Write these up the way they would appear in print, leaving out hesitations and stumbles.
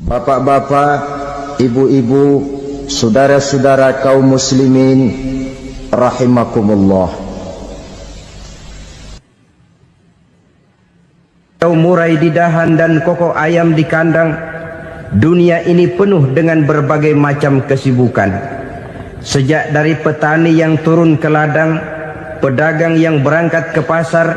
Bapak-bapak, ibu-ibu, saudara-saudara kaum muslimin rahimakumullah. Murai di dahan dan koko ayam di kandang, dunia ini penuh dengan berbagai macam kesibukan. Sejak dari petani yang turun ke ladang, pedagang yang berangkat ke pasar,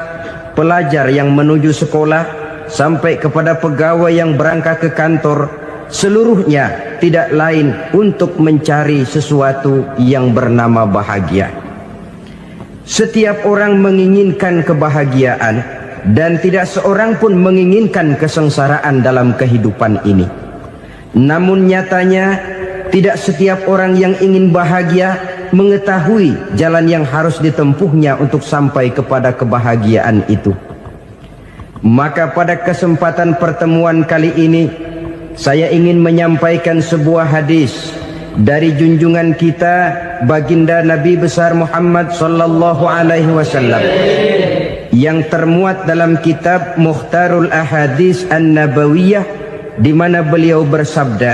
pelajar yang menuju sekolah, sampai kepada pegawai yang berangkat ke kantor, seluruhnya tidak lain untuk mencari sesuatu yang bernama bahagia. Setiap orang menginginkan kebahagiaan, dan tidak seorang pun menginginkan kesengsaraan dalam kehidupan ini. Namun nyatanya tidak setiap orang yang ingin bahagia mengetahui jalan yang harus ditempuhnya untuk sampai kepada kebahagiaan itu. Maka pada kesempatan pertemuan kali ini, saya ingin menyampaikan sebuah hadis dari junjungan kita baginda Nabi besar Muhammad sallallahu alaihi wasallam yang termuat dalam kitab Mukhtarul Ahadits An-Nabawiyah, di mana beliau bersabda,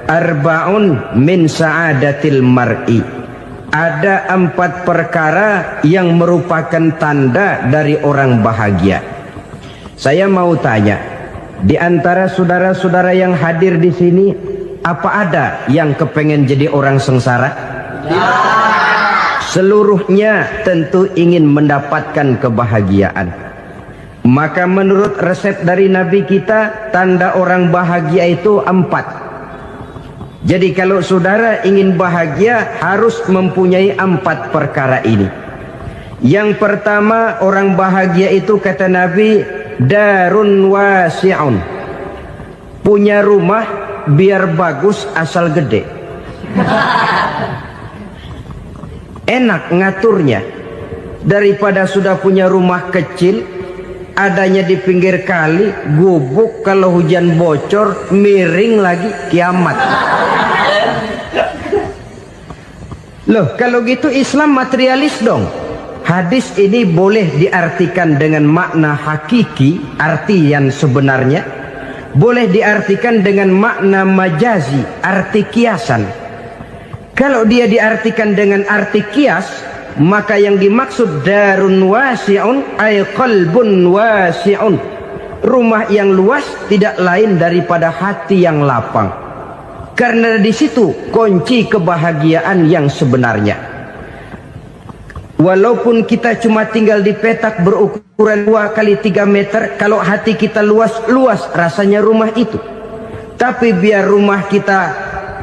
arba'un min sa'adatil mar'i. Ada 4 perkara yang merupakan tanda dari orang bahagia. Saya mau tanya, di antara saudara-saudara yang hadir di sini, apa ada yang kepengen jadi orang sengsara? Ya. Seluruhnya tentu ingin mendapatkan kebahagiaan. Maka menurut resep dari Nabi kita, tanda orang bahagia itu 4. Jadi kalau saudara ingin bahagia, harus mempunyai 4 perkara ini. Yang pertama, orang bahagia itu kata Nabi, darun wasi'un. Punya rumah biar bagus asal gede. Enak ngaturnya, daripada sudah punya rumah kecil, adanya di pinggir kali, gubuk, kalau hujan bocor, miring lagi, kiamat. Loh, kalau gitu Islam materialis dong. Hadis ini boleh diartikan dengan makna hakiki, arti yang sebenarnya. Boleh diartikan dengan makna majazi, arti kiasan. Kalau dia diartikan dengan arti kias, maka yang dimaksud darun wasi'un ay qalbun wasi'un. Rumah yang luas tidak lain daripada hati yang lapang. Karena di situ kunci kebahagiaan yang sebenarnya. Walaupun kita cuma tinggal di petak berukuran 2 kali 3 meter, kalau hati kita luas-luas rasanya rumah itu. Tapi biar rumah kita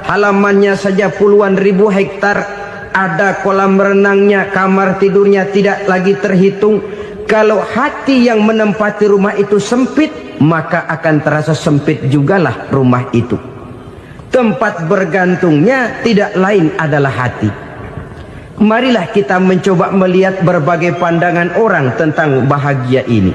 halamannya saja puluhan ribu hektar, ada kolam renangnya, kamar tidurnya tidak lagi terhitung. Kalau hati yang menempati rumah itu sempit, maka akan terasa sempit jugalah rumah itu. Tempat bergantungnya tidak lain adalah hati. Marilah kita mencoba melihat berbagai pandangan orang tentang bahagia ini.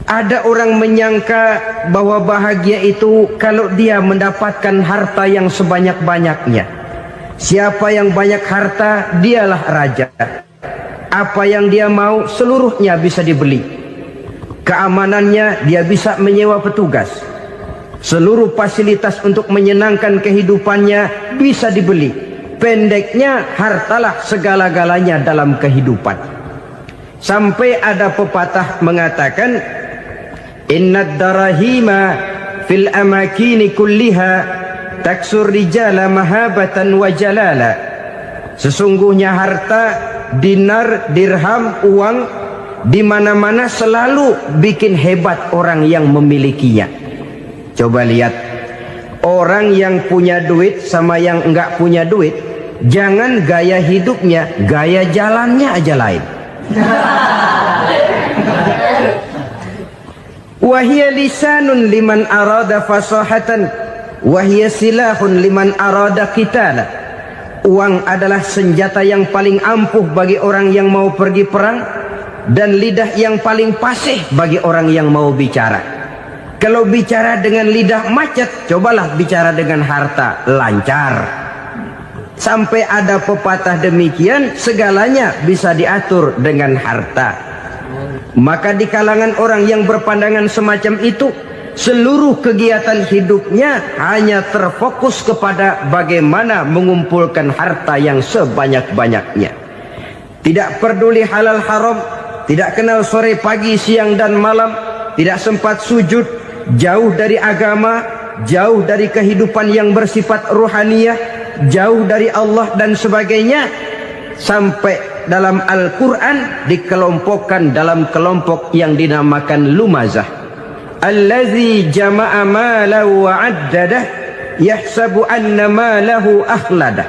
Ada orang menyangka bahwa bahagia itu kalau dia mendapatkan harta yang sebanyak-banyaknya. Siapa yang banyak harta, dialah raja. Apa yang dia mau, seluruhnya bisa dibeli. Keamanannya, dia bisa menyewa petugas. Seluruh fasilitas untuk menyenangkan kehidupannya bisa dibeli. Pendeknya, hartalah segala-galanya dalam kehidupan. Sampai ada pepatah mengatakan, innad darahima fil amakini kulliha taksur rijala mahabatan wa jalala. Sesungguhnya harta, dinar, dirham, uang di mana-mana selalu bikin hebat orang yang memilikinya. Coba lihat, orang yang punya duit sama yang enggak punya duit, jangan gaya hidupnya, gaya jalannya aja lain. Wahia lisanun liman arada fasahatan, wahia silahun liman arada qitala. Uang adalah senjata yang paling ampuh bagi orang yang mau pergi perang, dan lidah yang paling fasih bagi orang yang mau bicara. Kalau bicara dengan lidah macet, cobalah bicara dengan harta, lancar. Sampai ada pepatah demikian, segalanya bisa diatur dengan harta. Maka di kalangan orang yang berpandangan semacam itu, seluruh kegiatan hidupnya hanya terfokus kepada bagaimana mengumpulkan harta yang sebanyak-banyaknya. Tidak peduli halal haram, tidak kenal sore pagi siang dan malam, tidak sempat sujud, jauh dari agama, jauh dari kehidupan yang bersifat ruhaniyah, jauh dari Allah dan sebagainya. Sampai dalam Al-Quran dikelompokkan dalam kelompok yang dinamakan lumazah. Allazi jama'a malahu wa 'addadah yahsabu anna malahu akhladah.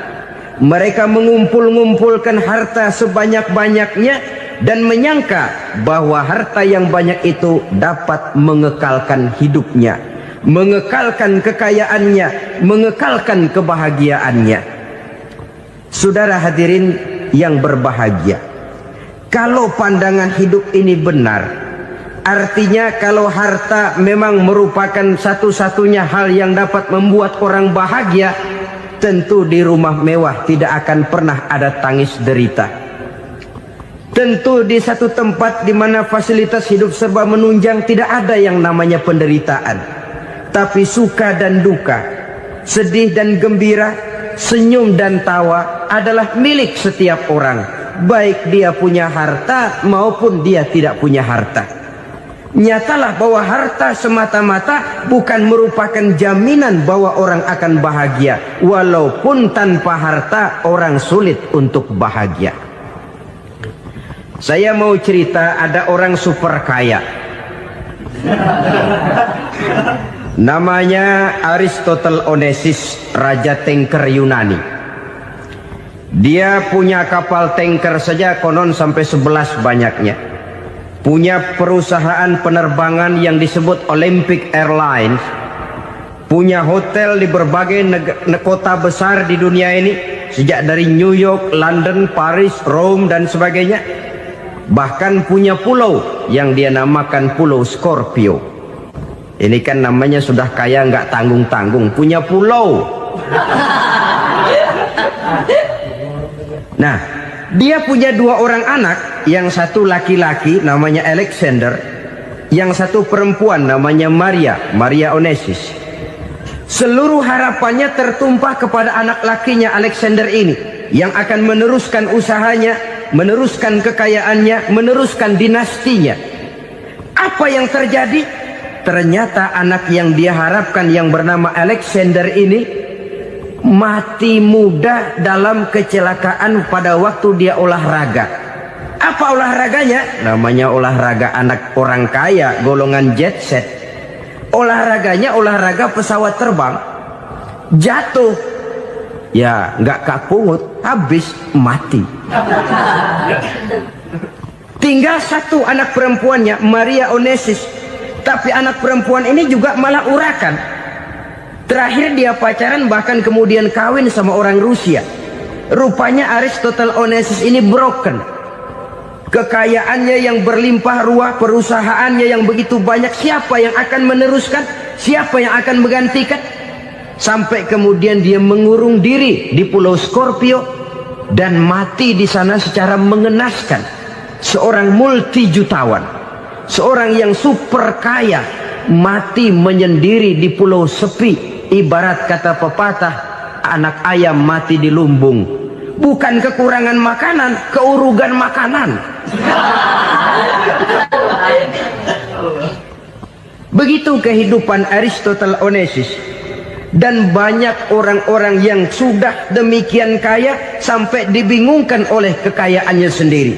Mereka mengumpul-ngumpulkan harta sebanyak-banyaknya dan menyangka bahwa harta yang banyak itu dapat mengekalkan hidupnya, mengekalkan kekayaannya, mengekalkan kebahagiaannya. Saudara hadirin yang berbahagia, kalau pandangan hidup ini benar, artinya kalau harta memang merupakan satu-satunya hal yang dapat membuat orang bahagia, tentu di rumah mewah tidak akan pernah ada tangis derita. Tentu di satu tempat di mana fasilitas hidup serba menunjang tidak ada yang namanya penderitaan. Tapi suka dan duka, sedih dan gembira, senyum dan tawa adalah milik setiap orang, baik dia punya harta maupun dia tidak punya harta. Nyatalah bahwa harta semata-mata bukan merupakan jaminan bahwa orang akan bahagia. Walaupun tanpa harta orang sulit untuk bahagia. Saya mau cerita, ada orang super kaya. Namanya Aristotle Onassis, Raja Tanker Yunani. Dia punya kapal tanker saja konon sampai 11 banyaknya. Punya perusahaan penerbangan yang disebut Olympic Airlines. Punya hotel di berbagai kota besar di dunia ini, sejak dari New York, London, Paris, Rome dan sebagainya. Bahkan punya pulau yang dia namakan Pulau Scorpio. Ini kan namanya sudah kaya nggak tanggung-tanggung, punya pulau. Nah, dia punya 2 orang anak, yang satu laki-laki namanya Alexander, yang satu perempuan namanya Maria Onassis. Seluruh harapannya tertumpah kepada anak lakinya Alexander ini, yang akan meneruskan usahanya, meneruskan kekayaannya, meneruskan dinastinya. Apa yang terjadi? Ternyata anak yang dia harapkan yang bernama Alexander ini mati muda dalam kecelakaan pada waktu dia olahraga. Apa olahraganya? Namanya olahraga anak orang kaya, golongan jet set. Olahraganya olahraga pesawat terbang. Jatuh, ya nggak kapungut, habis mati. Tinggal satu anak perempuannya, Maria Onassis. Tapi anak perempuan ini juga malah urakan. Terakhir dia pacaran, bahkan kemudian kawin sama orang Rusia. Rupanya Aristotle Onassis ini broken. Kekayaannya yang berlimpah ruah, perusahaannya yang begitu banyak, siapa yang akan meneruskan? Siapa yang akan menggantikan? Sampai kemudian dia mengurung diri di Pulau Scorpio dan mati di sana secara mengenaskan. Seorang multi jutawan, seorang yang super kaya, mati menyendiri di pulau sepi. Ibarat kata pepatah, anak ayam mati di lumbung. Bukan kekurangan makanan, keurugan makanan. Begitu kehidupan Aristotle Onassis. Dan banyak orang-orang yang sudah demikian kaya sampai dibingungkan oleh kekayaannya sendiri.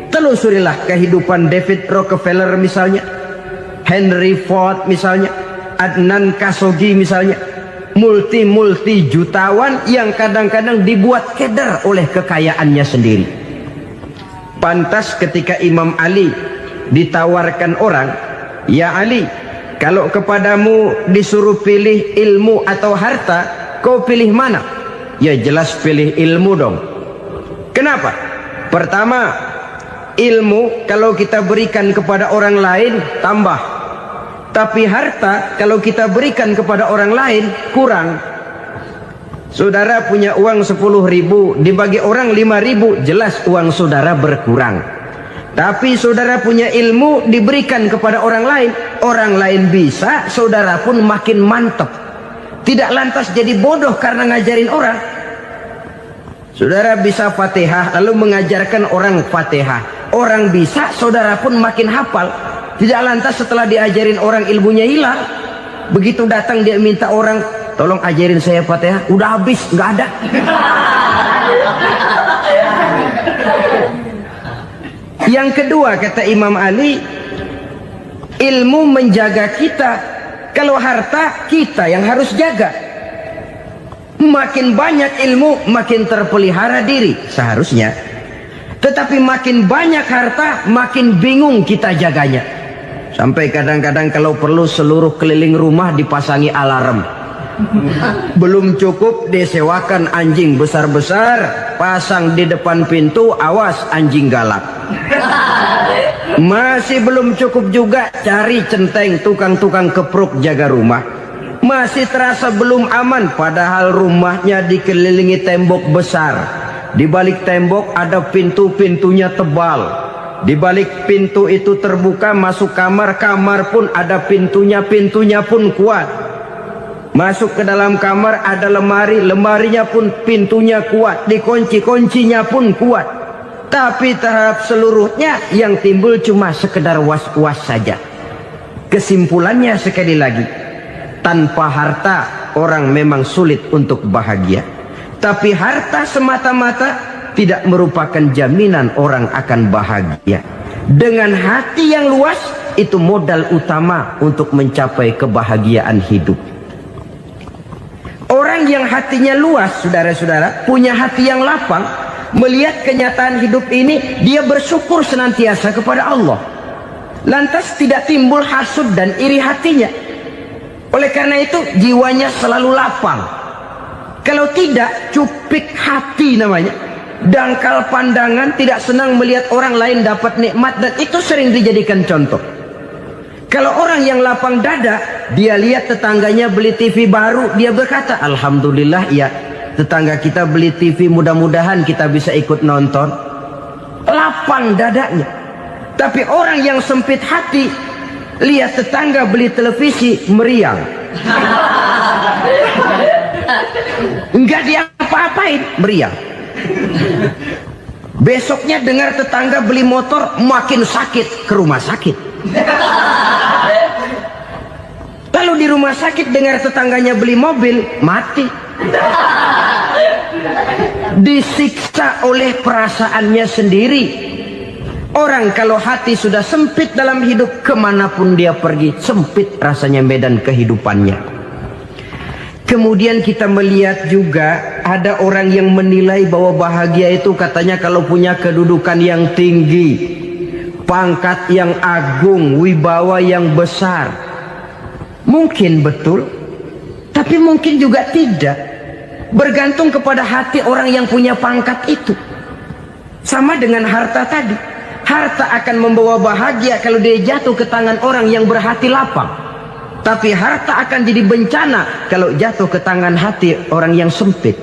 Telusurilah kehidupan David Rockefeller misalnya, Henry Ford misalnya, Adnan Khashoggi misalnya. Multi jutawan yang kadang-kadang dibuat keder oleh kekayaannya sendiri. Pantas ketika Imam Ali ditawarkan orang, "Ya Ali, kalau kepadamu disuruh pilih ilmu atau harta, kau pilih mana?" Ya jelas pilih ilmu dong. Kenapa? Pertama, ilmu kalau kita berikan kepada orang lain tambah. Tapi harta kalau kita berikan kepada orang lain kurang. Saudara punya uang 10.000, dibagi orang 5.000, jelas uang saudara berkurang. Tapi saudara punya ilmu diberikan kepada orang lain bisa, saudara pun makin mantap. Tidak lantas jadi bodoh karena ngajarin orang. Saudara bisa Fatihah lalu mengajarkan orang Fatihah. Orang bisa, saudara pun makin hafal. Tidak lantas setelah diajarin orang ilmunya hilang. Begitu datang dia minta orang, tolong ajarin saya Fatihah, udah habis, nggak ada. Yang kedua kata Imam Ali, ilmu menjaga kita. Kalau harta, kita yang harus jaga. Makin banyak ilmu, makin terpelihara diri seharusnya. Tetapi makin banyak harta, makin bingung kita jaganya. Sampai kadang-kadang kalau perlu seluruh keliling rumah dipasangi alarm. Belum cukup disewakan anjing besar-besar, pasang di depan pintu, awas anjing galak. Masih belum cukup juga, cari centeng tukang-tukang kepruk jaga rumah. Masih terasa belum aman, padahal rumahnya dikelilingi tembok besar. Di balik tembok ada pintu-pintunya tebal. Di balik pintu itu terbuka masuk kamar, kamar pun ada pintunya, pintunya pun kuat. Masuk ke dalam kamar ada lemari, lemarinya pun pintunya kuat, dikunci, kuncinya pun kuat. Tapi terhadap seluruhnya yang timbul cuma sekedar was-was saja. Kesimpulannya sekali lagi, tanpa harta orang memang sulit untuk bahagia. Tapi harta semata-mata tidak merupakan jaminan orang akan bahagia. Dengan hati yang luas, itu modal utama untuk mencapai kebahagiaan hidup. Orang yang hatinya luas, saudara-saudara, punya hati yang lapang, melihat kenyataan hidup ini, dia bersyukur senantiasa kepada Allah. Lantas tidak timbul hasud dan iri hatinya. Oleh karena itu, jiwanya selalu lapang. Kalau tidak, cupik hati namanya. Dangkal pandangan, tidak senang melihat orang lain dapat nikmat, dan itu sering dijadikan contoh. Kalau orang yang lapang dada, dia lihat tetangganya beli TV baru, dia berkata, alhamdulillah ya, tetangga kita beli TV, mudah-mudahan kita bisa ikut nonton. Lapang dadanya. Tapi orang yang sempit hati, lihat tetangga beli televisi, meriang. Enggak diapa-apain, meriang. Besoknya dengar tetangga beli motor, makin sakit, ke rumah sakit. Lalu di rumah sakit dengar tetangganya beli mobil, mati. Disiksa oleh perasaannya sendiri. Orang kalau hati sudah sempit dalam hidup, kemanapun dia pergi, sempit rasanya medan kehidupannya. Kemudian kita melihat juga ada orang yang menilai bahwa bahagia itu katanya kalau punya kedudukan yang tinggi, pangkat yang agung, wibawa yang besar. Mungkin betul, tapi mungkin juga tidak. Bergantung kepada hati orang yang punya pangkat itu. Sama dengan harta tadi. Harta akan membawa bahagia kalau dia jatuh ke tangan orang yang berhati lapang. Tapi harta akan jadi bencana kalau jatuh ke tangan hati orang yang sempit.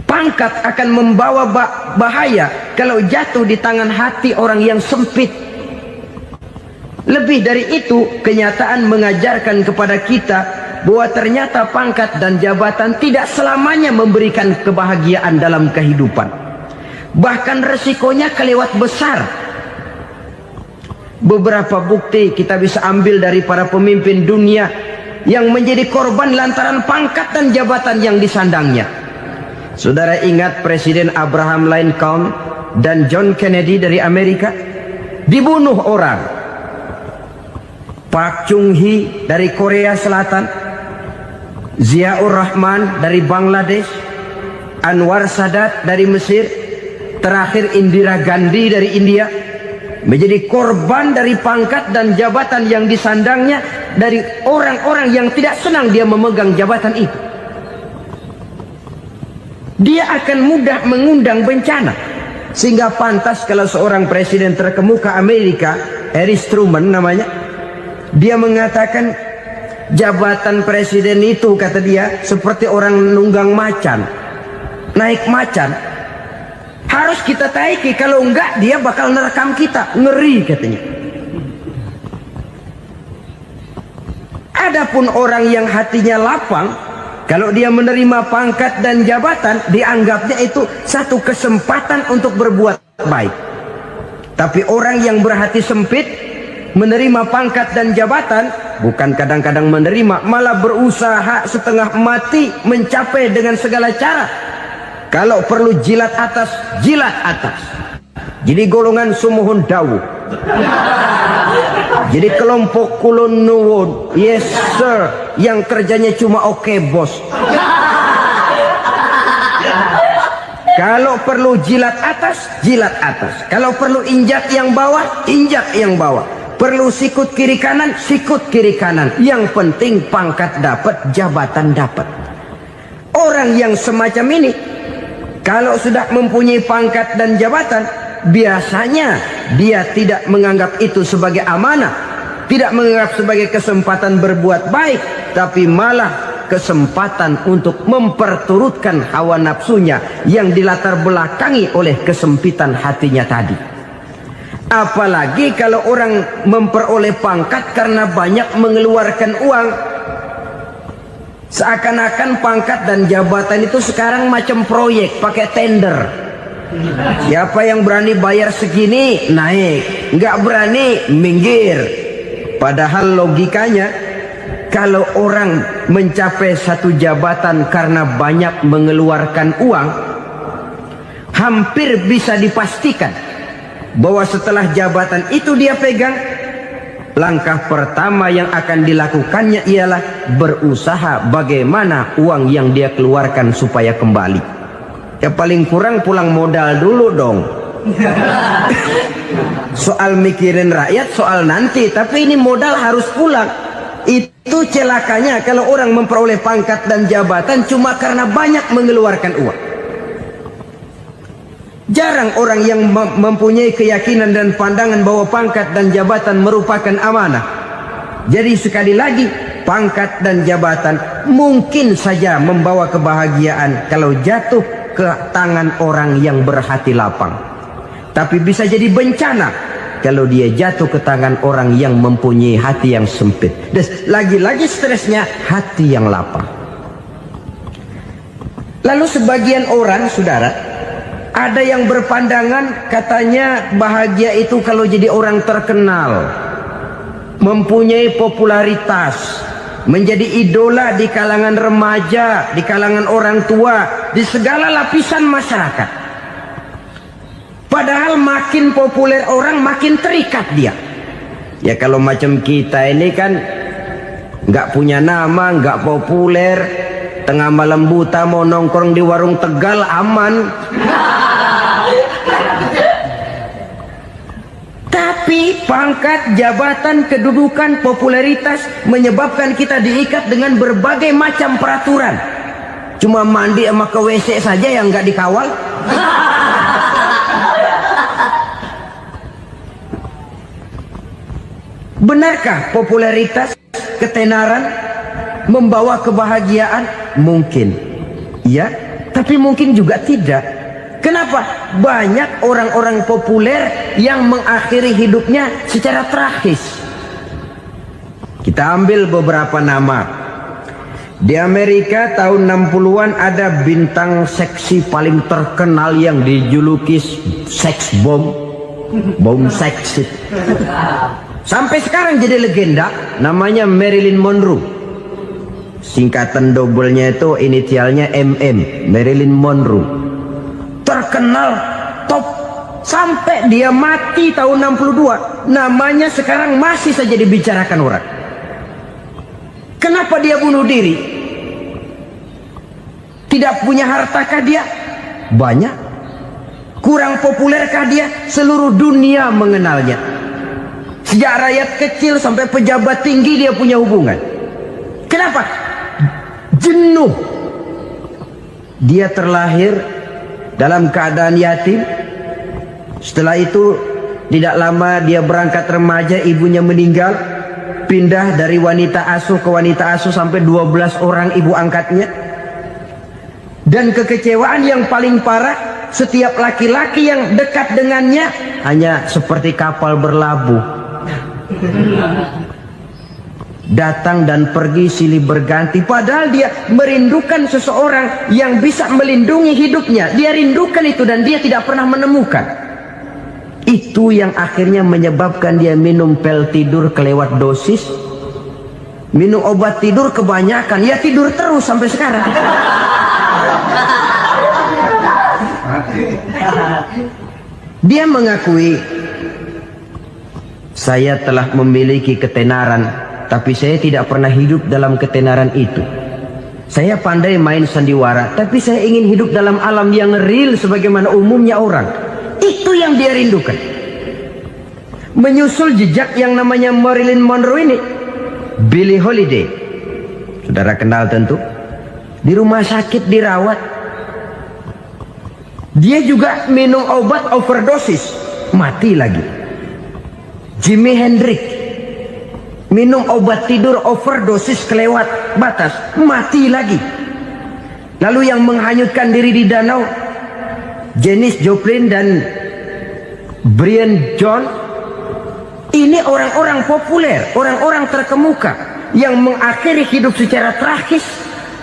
Pangkat akan membawa bahaya kalau jatuh di tangan hati orang yang sempit. Lebih dari itu, kenyataan mengajarkan kepada kita bahwa ternyata pangkat dan jabatan tidak selamanya memberikan kebahagiaan dalam kehidupan. Bahkan resikonya kelewat besar. Beberapa bukti kita bisa ambil dari para pemimpin dunia yang menjadi korban lantaran pangkat dan jabatan yang disandangnya. Saudara ingat Presiden Abraham Lincoln dan John Kennedy dari Amerika? Dibunuh orang. Park Chung-hee dari Korea Selatan, Ziaur Rahman dari Bangladesh, Anwar Sadat dari Mesir, terakhir Indira Gandhi dari India, menjadi korban dari pangkat dan jabatan yang disandangnya dari orang-orang yang tidak senang dia memegang jabatan itu. Dia akan mudah mengundang bencana. Sehingga pantas kalau seorang presiden terkemuka Amerika, Harry Truman namanya, dia mengatakan jabatan presiden itu, kata dia, seperti orang nunggang macan, naik macan. Harus kita taiki, kalau enggak dia bakal nerekam kita. Ngeri katanya. Adapun orang yang hatinya lapang, kalau dia menerima pangkat dan jabatan, dianggapnya itu satu kesempatan untuk berbuat baik. Tapi orang yang berhati sempit, menerima pangkat dan jabatan, bukan kadang-kadang menerima, malah berusaha setengah mati mencapai dengan segala cara. Kalau perlu jilat atas, jilat atas. Jadi golongan sumuhun dawuh. Jadi kelompok kulon nuwun, yes sir, yang kerjanya cuma oke bos. Kalau perlu jilat atas, jilat atas. Kalau perlu injak yang bawah, injak yang bawah. Perlu sikut kiri kanan, sikut kiri kanan. Yang penting pangkat dapat, jabatan dapat. Orang yang semacam ini, kalau sudah mempunyai pangkat dan jabatan, biasanya dia tidak menganggap itu sebagai amanah, tidak menganggap sebagai kesempatan berbuat baik, tapi malah kesempatan untuk memperturutkan hawa nafsunya yang dilatar belakangi oleh kesempitan hatinya tadi. Apalagi kalau orang memperoleh pangkat karena banyak mengeluarkan uang. Seakan-akan pangkat dan jabatan itu sekarang macam proyek, pakai tender. Siapa yang berani bayar segini, naik. Nggak berani, minggir. Padahal logikanya, kalau orang mencapai satu jabatan karena banyak mengeluarkan uang, hampir bisa dipastikan bahwa setelah jabatan itu dia pegang, langkah pertama yang akan dilakukannya ialah berusaha bagaimana uang yang dia keluarkan supaya kembali. Ya paling kurang pulang modal dulu dong. Soal mikirin rakyat soal nanti, tapi ini modal harus pulang. Itu celakanya kalau orang memperoleh pangkat dan jabatan cuma karena banyak mengeluarkan uang. Jarang orang yang mempunyai keyakinan dan pandangan bahwa pangkat dan jabatan merupakan amanah. Jadi sekali lagi, pangkat dan jabatan mungkin saja membawa kebahagiaan kalau jatuh ke tangan orang yang berhati lapang. Tapi bisa jadi bencana kalau dia jatuh ke tangan orang yang mempunyai hati yang sempit. Dan lagi-lagi stresnya hati yang lapang. Lalu sebagian orang, saudara, ada yang berpandangan katanya bahagia itu kalau jadi orang terkenal, mempunyai popularitas, menjadi idola di kalangan remaja, di kalangan orang tua, di segala lapisan masyarakat. Padahal makin populer orang, makin terikat dia. Ya kalau macam kita ini kan nggak punya nama, nggak populer, tengah malam buta mau nongkrong di warung Tegal aman. Tapi pangkat, jabatan, kedudukan, popularitas menyebabkan kita diikat dengan berbagai macam peraturan. Cuma mandi sama ke WC saja yang nggak dikawal. Benarkah popularitas, ketenaran membawa kebahagiaan? Mungkin. Ya, tapi mungkin juga tidak. Kenapa? Banyak orang-orang populer yang mengakhiri hidupnya secara tragis. Kita ambil beberapa nama. Di Amerika tahun 60-an ada bintang seksi paling terkenal yang dijuluki sex bomb. Bom seks. Sampai sekarang jadi legenda, namanya Marilyn Monroe. Singkatan dobelnya itu inisialnya MM, Marilyn Monroe. Terkenal, top, sampai dia mati tahun 62. Namanya sekarang masih saja dibicarakan orang. Kenapa dia bunuh diri? Tidak punya hartakah dia? Banyak. Kurang populerkah dia? Seluruh dunia mengenalnya. Sejak rakyat kecil sampai pejabat tinggi dia punya hubungan. Kenapa? Jenuh. Dia terlahir dalam keadaan yatim. Setelah itu tidak lama dia berangkat remaja, ibunya meninggal. Pindah dari wanita asuh ke wanita asuh sampai 12 orang ibu angkatnya. Dan kekecewaan yang paling parah, setiap laki-laki yang dekat dengannya hanya seperti kapal berlabuh, datang dan pergi silih berganti. Padahal dia merindukan seseorang yang bisa melindungi hidupnya. Dia rindukan itu dan dia tidak pernah menemukan. Itu yang akhirnya menyebabkan dia minum pil tidur kelewat dosis, minum obat tidur kebanyakan, ya tidur terus sampai sekarang. Dia mengakui, saya telah memiliki ketenaran, tapi saya tidak pernah hidup dalam ketenaran itu. Saya pandai main sandiwara, tapi saya ingin hidup dalam alam yang real sebagaimana umumnya orang. Itu yang dia rindukan. Menyusul jejak yang namanya Marilyn Monroe ini, Billie Holiday, saudara kenal tentu, di rumah sakit dirawat. Dia juga minum obat overdosis, mati lagi. Jimi Hendrix minum obat tidur overdosis kelewat batas, mati lagi. Lalu yang menghanyutkan diri di danau, Janis Joplin dan Brian Jones. Ini orang-orang populer, orang-orang terkemuka yang mengakhiri hidup secara tragis,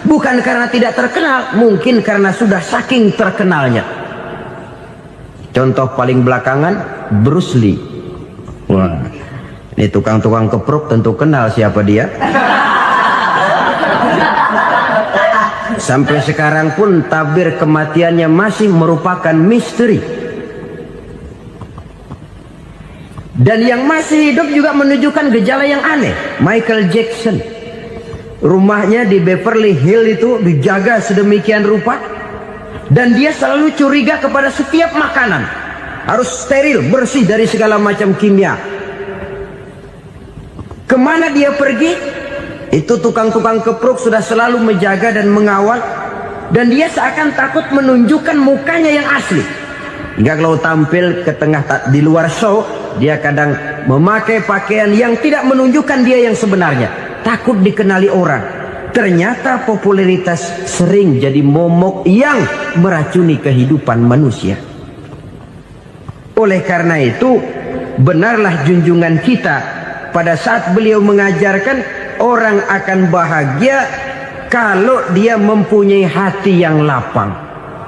bukan karena tidak terkenal, mungkin karena sudah saking terkenalnya. Contoh paling belakangan, Bruce Lee. Wah, ini tukang-tukang kepruk tentu kenal siapa dia. Sampai sekarang pun tabir kematiannya masih merupakan misteri. Dan yang masih hidup juga menunjukkan gejala yang aneh. Michael Jackson, rumahnya di Beverly Hills itu dijaga sedemikian rupa, dan dia selalu curiga kepada setiap makanan harus steril, bersih dari segala macam kimia. Kemana dia pergi, itu tukang-tukang kepruk sudah selalu menjaga dan mengawal, dan dia seakan takut menunjukkan mukanya yang asli. Hingga kalau tampil ke tengah di luar show, dia kadang memakai pakaian yang tidak menunjukkan dia yang sebenarnya, takut dikenali orang. Ternyata popularitas sering jadi momok yang meracuni kehidupan manusia. Oleh karena itu, benarlah junjungan kita pada saat beliau mengajarkan orang akan bahagia kalau dia mempunyai hati yang lapang.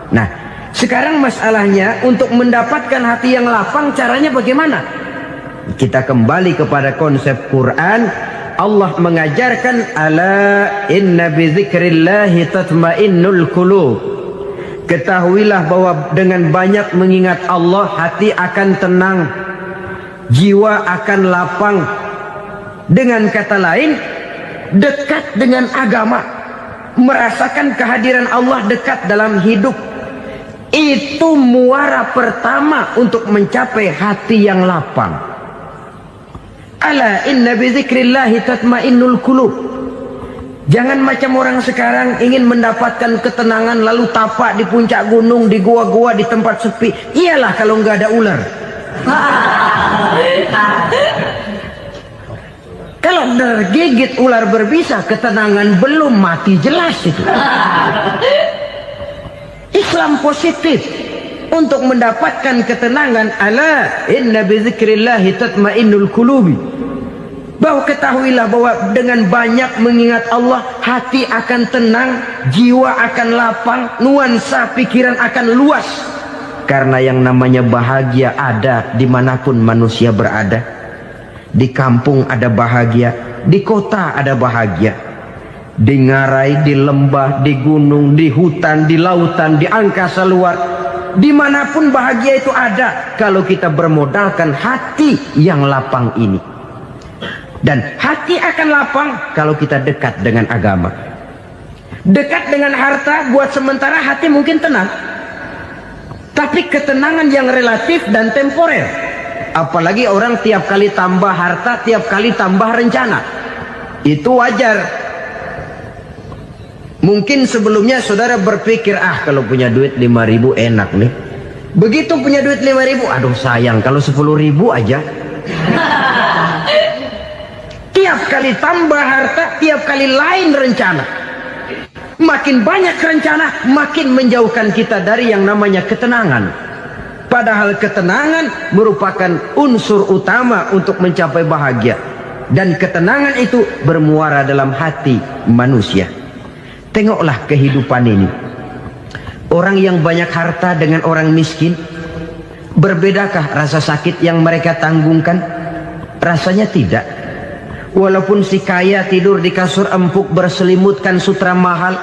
Nah, sekarang masalahnya untuk mendapatkan hati yang lapang, caranya bagaimana? Kita kembali kepada konsep Quran. Allah mengajarkan, ala inna bi dzikrillahi tatmainnul qulub. Ketahuilah bahwa dengan banyak mengingat Allah, hati akan tenang, jiwa akan lapang. Dengan kata lain, dekat dengan agama, merasakan kehadiran Allah dekat dalam hidup. Itu muara pertama untuk mencapai hati yang lapang. Ala inna bi dzikrillahi tatmainnul qulub. Jangan macam orang sekarang ingin mendapatkan ketenangan lalu tapak di puncak gunung, di gua-gua, di tempat sepi. Iyalah kalau nggak ada ular. Kalau tergigit ular berbisa, ketenangan belum, mati jelas itu. Islam positif untuk mendapatkan ketenangan. Ala inna bi dzikrillahi tatmainnul qulubi. Bahwa ketahuilah bahwa dengan banyak mengingat Allah, hati akan tenang, jiwa akan lapang, nuansa pikiran akan luas. Karena yang namanya bahagia ada dimanapun manusia berada. Di kampung ada bahagia, di kota ada bahagia, di ngarai, di lembah, di gunung, di hutan, di lautan, di angkasa luar, dimanapun bahagia itu ada kalau kita bermodalkan hati yang lapang ini. Dan hati akan lapang kalau kita dekat dengan agama. Dekat dengan harta buat sementara hati mungkin tenang, tapi ketenangan yang relatif dan temporer. Apalagi orang tiap kali tambah harta, tiap kali tambah rencana. Itu wajar. Mungkin sebelumnya saudara berpikir, kalau punya duit 5.000 enak nih. Begitu punya duit 5.000, aduh sayang kalau 10.000 aja. Tiap kali tambah harta, tiap kali lain rencana. Makin banyak rencana, makin menjauhkan kita dari yang namanya ketenangan. Padahal ketenangan merupakan unsur utama untuk mencapai bahagia. Dan ketenangan itu bermuara dalam hati manusia. Tengoklah kehidupan ini. Orang yang banyak harta dengan orang miskin, berbedakah rasa sakit yang mereka tanggungkan? Rasanya tidak. Walaupun si kaya tidur di kasur empuk berselimutkan sutra mahal,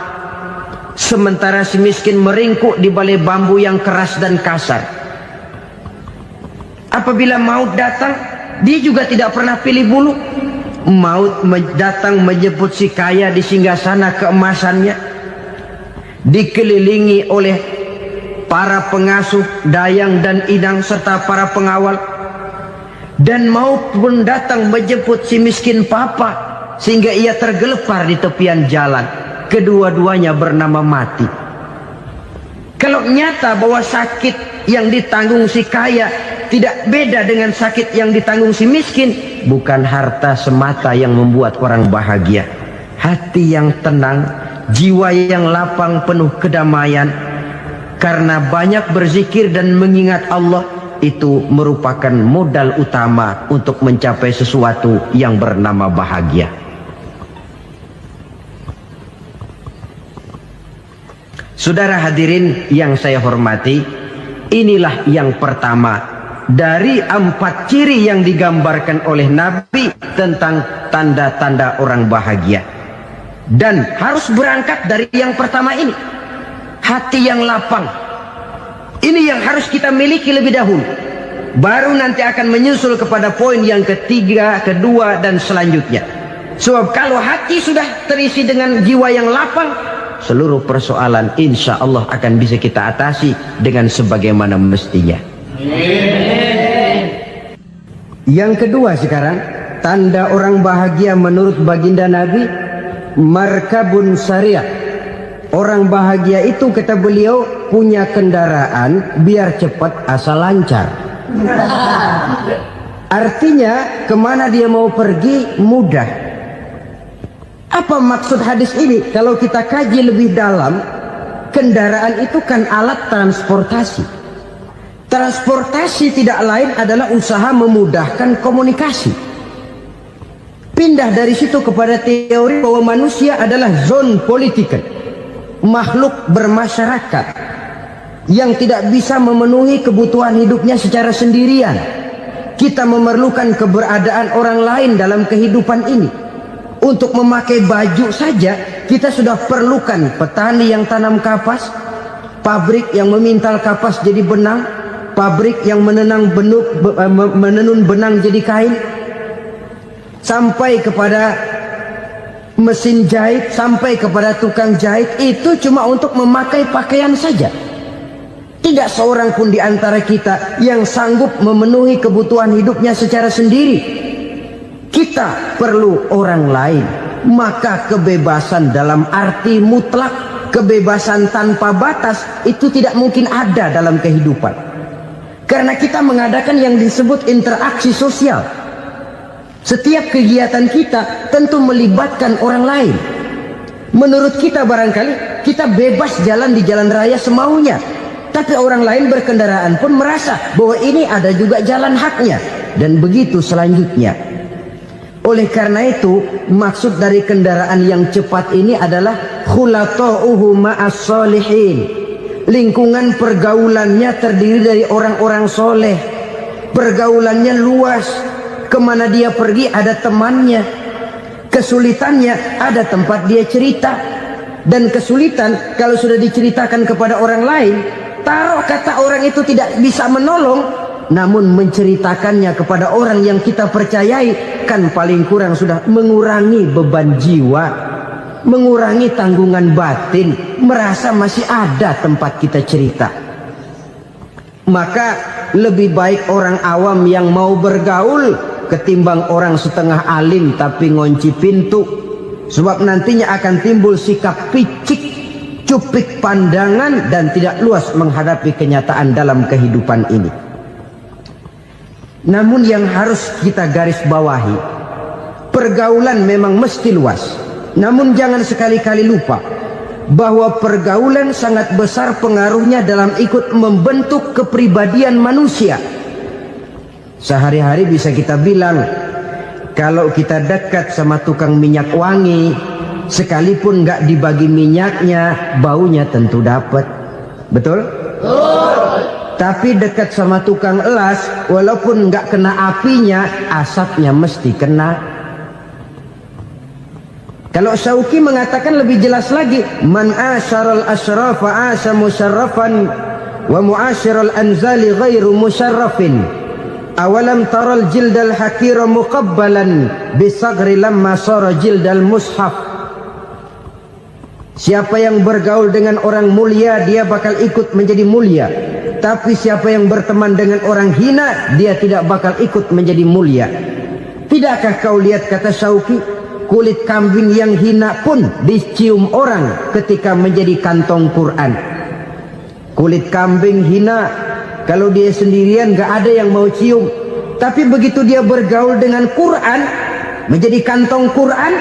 sementara si miskin meringkuk di balai bambu yang keras dan kasar. Apabila maut datang, dia juga tidak pernah pilih bulu. Maut datang menjemput si kaya di singgasana keemasannya, dikelilingi oleh para pengasuh, dayang dan idang serta para pengawal. Dan maut pun datang menjemput si miskin papa, sehingga ia tergelepar di tepian jalan. Kedua-duanya bernama mati. Kalau nyata bahwa sakit yang ditanggung si kaya tidak beda dengan sakit yang ditanggung si miskin, bukan harta semata yang membuat orang bahagia. Hati yang tenang, jiwa yang lapang penuh kedamaian, karena banyak berzikir dan mengingat Allah, itu merupakan modal utama untuk mencapai sesuatu yang bernama bahagia. Saudara hadirin yang saya hormati, inilah yang pertama dari 4 ciri yang digambarkan oleh Nabi tentang tanda-tanda orang bahagia. Dan harus berangkat dari yang pertama ini, hati yang lapang. Ini yang harus kita miliki lebih dahulu. Baru nanti akan menyusul kepada poin yang ketiga, kedua, dan selanjutnya. Sebab kalau hati sudah terisi dengan jiwa yang lapang, seluruh persoalan insya Allah akan bisa kita atasi dengan sebagaimana mestinya. Yang kedua sekarang, tanda orang bahagia menurut baginda Nabi, markabun syariah. Orang bahagia itu, kata beliau, punya kendaraan biar cepat asal lancar. Artinya kemana dia mau pergi mudah. Apa maksud hadis ini? Kalau kita kaji lebih dalam, kendaraan itu kan alat transportasi. Transportasi tidak lain adalah usaha memudahkan komunikasi. Pindah dari situ kepada teori bahwa manusia adalah zon political, makhluk bermasyarakat yang tidak bisa memenuhi kebutuhan hidupnya secara sendirian. Kita memerlukan keberadaan orang lain dalam kehidupan ini. Untuk memakai baju saja kita sudah perlukan petani yang tanam kapas, pabrik yang memintal kapas jadi benang, pabrik yang menenun benang jadi kain, sampai kepada mesin jahit, sampai kepada tukang jahit. Itu cuma untuk memakai pakaian saja. Tidak seorang pun di antara kita yang sanggup memenuhi kebutuhan hidupnya secara sendiri. Kita perlu orang lain. Maka kebebasan dalam arti mutlak, kebebasan tanpa batas, itu tidak mungkin ada dalam kehidupan. Karena kita mengadakan yang disebut interaksi sosial. Setiap kegiatan kita tentu melibatkan orang lain. Menurut kita barangkali kita bebas jalan di jalan raya semaunya, tapi orang lain berkendaraan pun merasa bahwa ini ada juga jalan haknya, dan begitu selanjutnya. Oleh karena itu, maksud dari kendaraan yang cepat ini adalah khulata'uhu ma'as solihin. Lingkungan pergaulannya terdiri dari orang-orang soleh. Pergaulannya luas. Kemana dia pergi ada temannya. Kesulitannya ada tempat dia cerita. Dan kesulitan kalau sudah diceritakan kepada orang lain, taruh kata orang itu tidak bisa menolong, namun menceritakannya kepada orang yang kita percayai, kan paling kurang sudah mengurangi beban jiwa, mengurangi tanggungan batin, merasa masih ada tempat kita cerita. Maka lebih baik orang awam yang mau bergaul ketimbang orang setengah alim tapi ngunci pintu. Sebab nantinya akan timbul sikap picik, cupik pandangan, dan tidak luas menghadapi kenyataan dalam kehidupan ini. Namun yang harus kita garis bawahi, pergaulan memang mesti luas. Namun jangan sekali-kali lupa bahwa pergaulan sangat besar pengaruhnya dalam ikut membentuk kepribadian manusia. Sehari-hari bisa kita bilang, kalau kita dekat sama tukang minyak wangi, sekalipun nggak dibagi minyaknya, baunya tentu dapat. Betul? Tapi dekat sama tukang elas, walaupun nggak kena apinya, asapnya mesti kena. Kalau Syauqi mengatakan lebih jelas lagi, man asyaral asrafa asa musyarrafan wa muasyiral anzali ghairu musyarrafin. Awalam taral jildal hakira muqabbalan bisagri lamma sara jildal mushaf. Siapa yang bergaul dengan orang mulia, dia bakal ikut menjadi mulia. Tapi siapa yang berteman dengan orang hina, dia tidak bakal ikut menjadi mulia. Tidakkah kau lihat, kata Syauqi, kulit kambing yang hina pun dicium orang ketika menjadi kantong Quran. Kulit kambing hina, kalau dia sendirian gak ada yang mau cium. Tapi begitu dia bergaul dengan Quran, menjadi kantong Quran,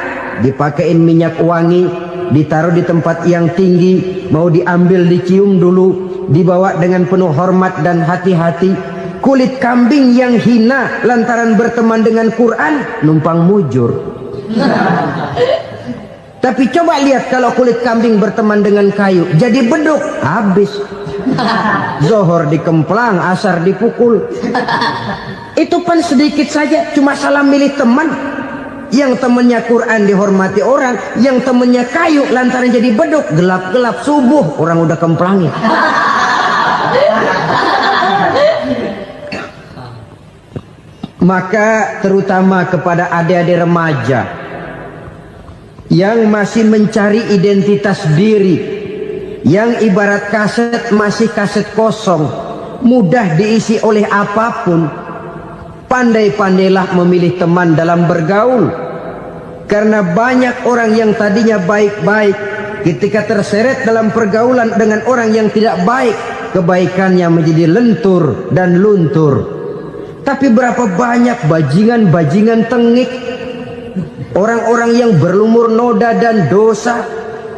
dipakein minyak wangi, ditaruh di tempat yang tinggi, mau diambil dicium dulu, dibawa dengan penuh hormat dan hati-hati. Kulit kambing yang hina lantaran berteman dengan Quran, numpang mujur. Tapi coba lihat kalau kulit kambing berteman dengan kayu, jadi beduk, habis. Zohor dikemplang, asar dipukul. Itu pun sedikit saja, cuma salah milih teman. Yang temannya Quran dihormati orang, yang temannya kayu lantaran jadi beduk, gelap-gelap subuh orang udah kemplangnya. Maka terutama kepada adik-adik remaja yang masih mencari identitas diri, yang ibarat kaset masih kaset kosong, mudah diisi oleh apapun, pandai-pandailah memilih teman dalam bergaul. Karena banyak orang yang tadinya baik-baik, ketika terseret dalam pergaulan dengan orang yang tidak baik, kebaikannya menjadi lentur dan luntur. Tapi berapa banyak bajingan-bajingan tengik, orang-orang yang berlumur noda dan dosa,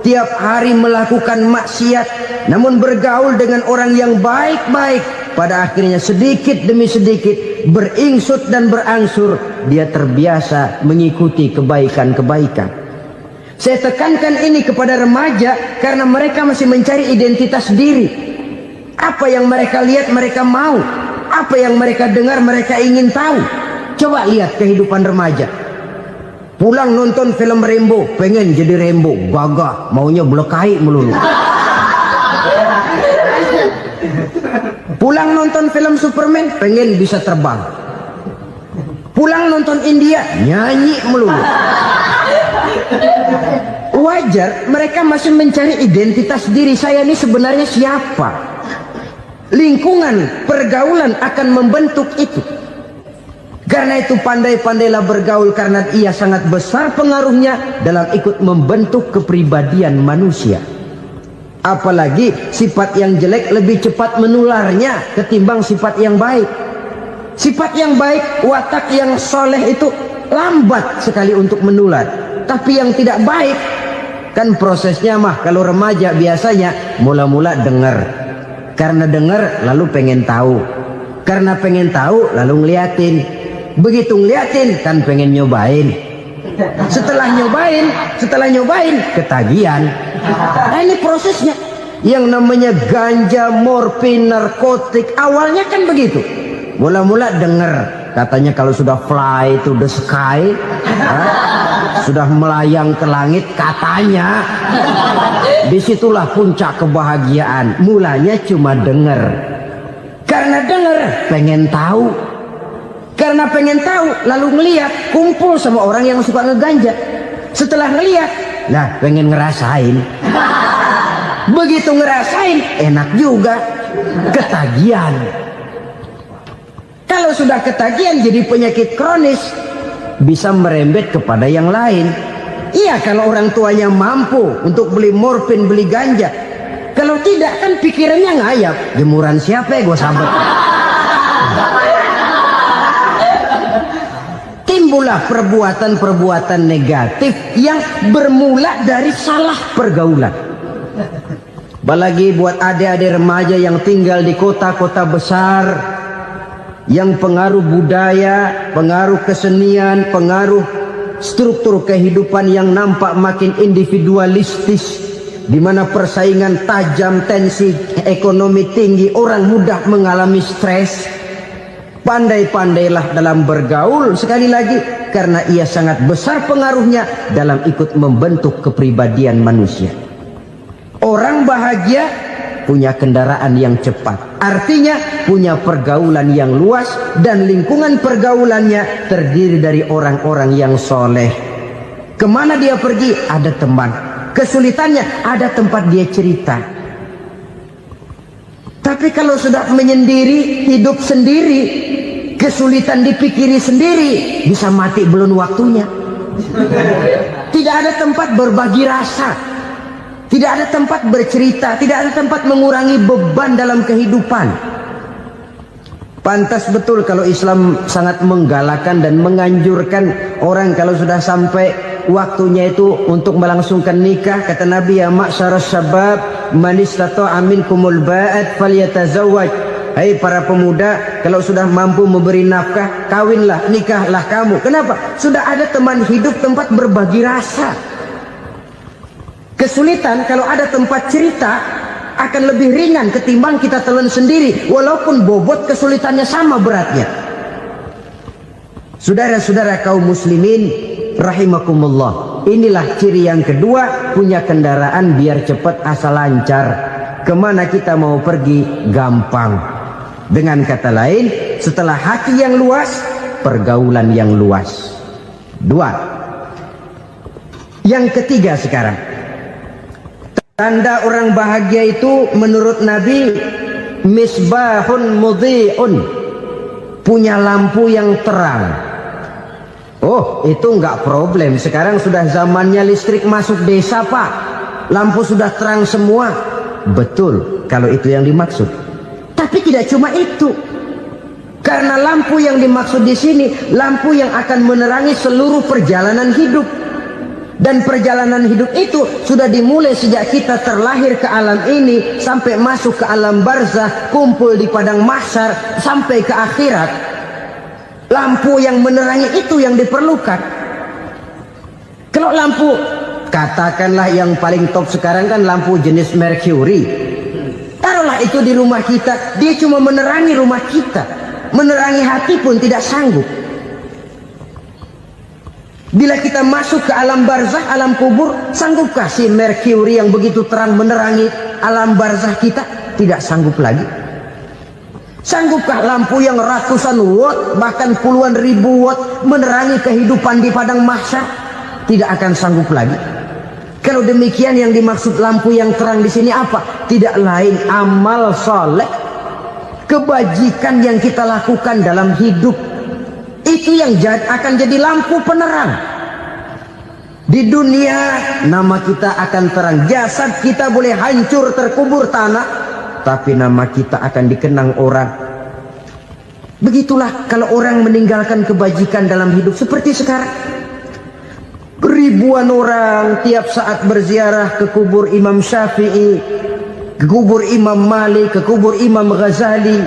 tiap hari melakukan maksiat, namun bergaul dengan orang yang baik-baik, pada akhirnya sedikit demi sedikit beringsut dan berangsur dia terbiasa mengikuti kebaikan-kebaikan. Saya tekankan ini kepada remaja karena mereka masih mencari identitas diri. Apa yang mereka lihat mereka mau, apa yang mereka dengar mereka ingin tahu. Coba lihat kehidupan remaja. Pulang nonton film Rambo, pengen jadi Rambo, gagah, maunya belekai melulu. Pulang nonton film Superman, pengen bisa terbang. Pulang nonton India, nyanyi melulu. Wajar, mereka masih mencari identitas diri. Saya ini sebenarnya siapa? Lingkungan, pergaulan akan membentuk itu. Karena itu pandai-pandailah bergaul, karena ia sangat besar pengaruhnya dalam ikut membentuk kepribadian manusia. Apalagi sifat yang jelek lebih cepat menularnya ketimbang sifat yang baik. Sifat yang baik, watak yang soleh itu lambat sekali untuk menular. Tapi yang tidak baik, kan prosesnya mah kalau remaja biasanya mula-mula dengar. Karena dengar lalu pengen tahu. Karena pengen tahu lalu ngeliatin. Begitu ngeliatin kan pengen nyobain. Setelah nyobain ketagihan. Nah ini prosesnya. Yang namanya ganja, morfin, narkotik, awalnya kan begitu. Mula-mula dengar, katanya kalau sudah fly to the sky, sudah melayang ke langit, katanya disitulah puncak kebahagiaan. Mulanya cuma dengar. Karena dengar pengen tahu. Karena pengen tahu lalu ngeliat, kumpul sama orang yang suka ngeganja. Setelah ngeliat, nah pengen ngerasain. Begitu ngerasain enak juga, ketagihan. Kalau sudah ketagihan jadi penyakit kronis, bisa merembet kepada yang lain. Iya kalau orang tuanya mampu untuk beli morfin, beli ganja. Kalau tidak kan pikirannya ngayap, jemuran siapa ya gue sambet. timbullah perbuatan-perbuatan negatif yang bermula dari salah pergaulan. Apalagi buat adik-adik remaja yang tinggal di kota-kota besar, yang pengaruh budaya, pengaruh kesenian, pengaruh struktur kehidupan yang nampak makin individualistis, di mana persaingan tajam, tensi ekonomi tinggi, orang mudah mengalami stres. Pandai-pandailah dalam bergaul, sekali lagi, karena ia sangat besar pengaruhnya dalam ikut membentuk kepribadian manusia. Orang bahagia punya kendaraan yang cepat, artinya punya pergaulan yang luas, dan lingkungan pergaulannya terdiri dari orang-orang yang soleh. Kemana dia pergi, ada teman. Kesulitannya, ada tempat dia cerita. Tapi kalau sudah menyendiri, hidup sendiri, kesulitan dipikiri sendiri, bisa mati belum waktunya. Tidak ada tempat berbagi rasa, tidak ada tempat bercerita, tidak ada tempat mengurangi beban dalam kehidupan. Pantas betul kalau Islam sangat menggalakkan dan menganjurkan orang kalau sudah sampai waktunya itu untuk melangsungkan nikah. Kata Nabi, ya ma'syaras syabab man istata'a minkumul ba'at falyatazawwaj. Hai para pemuda, kalau sudah mampu memberi nafkah, kawinlah, nikahlah kamu. Kenapa? Sudah ada teman hidup, tempat berbagi rasa. Kesulitan kalau ada tempat cerita akan lebih ringan ketimbang kita telan sendiri, walaupun bobot kesulitannya sama beratnya. Saudara-saudara kaum muslimin rahimakumullah, inilah ciri yang kedua, punya kendaraan biar cepat asal lancar. Kemana kita mau pergi gampang. Dengan kata lain, setelah hati yang luas, pergaulan yang luas. Dua. Yang ketiga sekarang, tanda orang bahagia itu menurut Nabi, misbahun mudhi'un, punya lampu yang terang. Oh, itu enggak problem. Sekarang sudah zamannya listrik masuk desa, Pak. Lampu sudah terang semua. Betul, kalau itu yang dimaksud. Tapi tidak cuma itu. Karena lampu yang dimaksud di sini, lampu yang akan menerangi seluruh perjalanan hidup. Dan perjalanan hidup itu sudah dimulai sejak kita terlahir ke alam ini, sampai masuk ke alam barzah, kumpul di padang mahsyar, sampai ke akhirat. Lampu yang menerangi itu yang diperlukan. Kalau lampu, katakanlah yang paling top sekarang kan lampu jenis Mercury. Taruhlah itu di rumah kita, dia cuma menerangi rumah kita. Menerangi hati pun tidak sanggup. Bila kita masuk ke alam barzah, alam kubur, sanggupkah si Mercury yang begitu terang menerangi alam barzah kita? Tidak sanggup lagi. Sanggupkah lampu yang ratusan watt, bahkan puluhan ribu watt menerangi kehidupan di padang mahsyar? Tidak akan sanggup lagi. Kalau demikian, yang dimaksud lampu yang terang di sini apa? Tidak lain amal soleh, kebajikan yang kita lakukan dalam hidup. Itu yang akan jadi lampu penerang. Di dunia nama kita akan terang. Jasad kita boleh hancur terkubur tanah, tapi nama kita akan dikenang orang. Begitulah kalau orang meninggalkan kebajikan dalam hidup seperti sekarang. Ribuan orang tiap saat berziarah ke kubur Imam Syafi'i, ke kubur Imam Malik, ke kubur Imam Ghazali,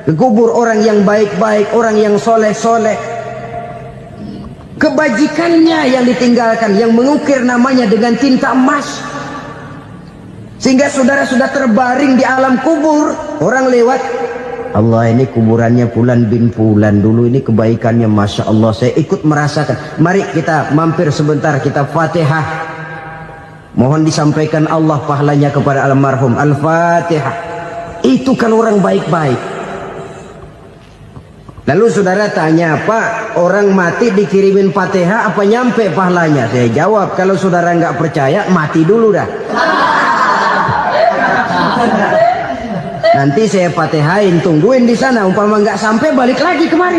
ke kubur orang yang baik-baik, orang yang soleh-soleh. Kebajikannya yang ditinggalkan, yang mengukir namanya dengan tinta emas. Sehingga saudara sudah terbaring di alam kubur, orang lewat, Allah, ini kuburannya Fulan bin Fulan, dulu ini kebaikannya Masya Allah, saya ikut merasakan. Mari kita mampir sebentar, kita Fatihah. Mohon disampaikan Allah pahalanya kepada almarhum. Al-Fatihah. Itu kalau orang baik-baik. Lalu saudara tanya, Pak, orang mati dikirimin Fatihah apa nyampe pahalanya? Saya jawab, kalau saudara nggak percaya, mati dulu dah. Nanti saya Fatihain, tungguin di sana. Umpama nggak sampai, balik lagi kemari.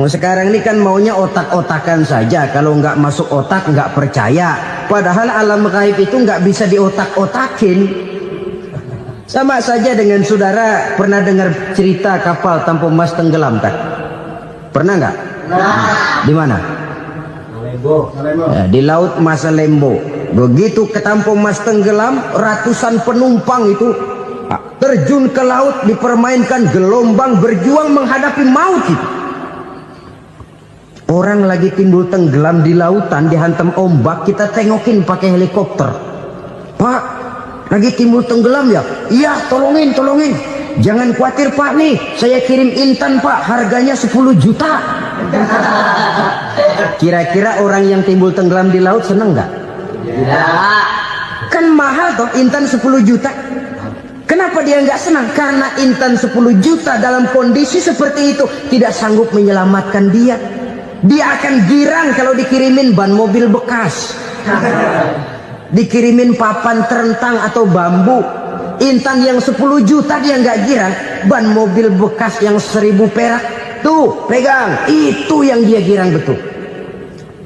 Sekarang ini kan maunya otak-otakan saja. Kalau nggak masuk otak, nggak percaya. Padahal alam gaib itu nggak bisa diotak-otakin. Sama saja dengan saudara pernah dengar cerita kapal tanpa emas tenggelam tak? Pernah nggak? Di mana? Di Laut Masalembo. Begitu ketampung Mas tenggelam, ratusan penumpang itu terjun ke laut, dipermainkan gelombang, berjuang menghadapi maut itu. Orang lagi timbul tenggelam di lautan, dihantam ombak, kita tengokin pakai helikopter. Pak, lagi timbul tenggelam ya? Iya, tolongin. Jangan khawatir Pak, nih saya kirim intan Pak, harganya 10 juta. Kira-kira orang yang timbul tenggelam di laut seneng nggak? Tidak. Kan mahal toh intan 10 juta. Kenapa dia nggak senang? Karena intan 10 juta dalam kondisi seperti itu tidak sanggup menyelamatkan dia. Dia akan girang kalau dikirimin ban mobil bekas, dikirimin papan terentang atau bambu. Intan yang 10 juta dia nggak girang. Ban mobil bekas yang 1000 perak, tuh pegang, itu yang dia girang betul.